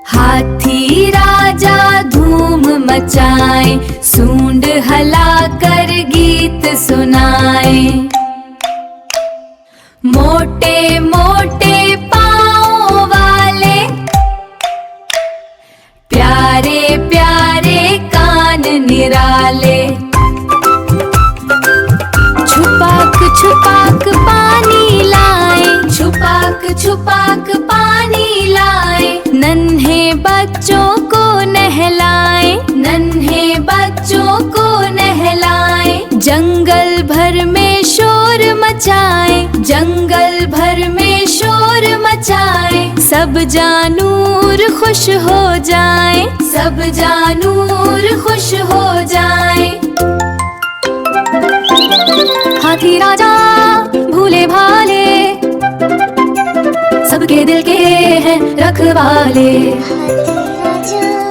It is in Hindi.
हाथी राजा धूम मचाए, सूंड हलाकर गीत सुनाए। मोटे मोटे पाँव वाले, प्यारे प्यारे कान निराले। छुपाक छुपाक पानी लाए, छुपाक छुपाक पानी लाए। नन्हे बच्चों को नहलाए, नन्हे बच्चों को नहलाए। जंगल भर में शोर मचाए, जंगल भर में शोर मचाए। सब जानूर खुश हो जाए, सब जानूर खुश हो जाए। हाथी राजा भूले भाले, सबके दिल के हैं रखवाले। हाथी राजा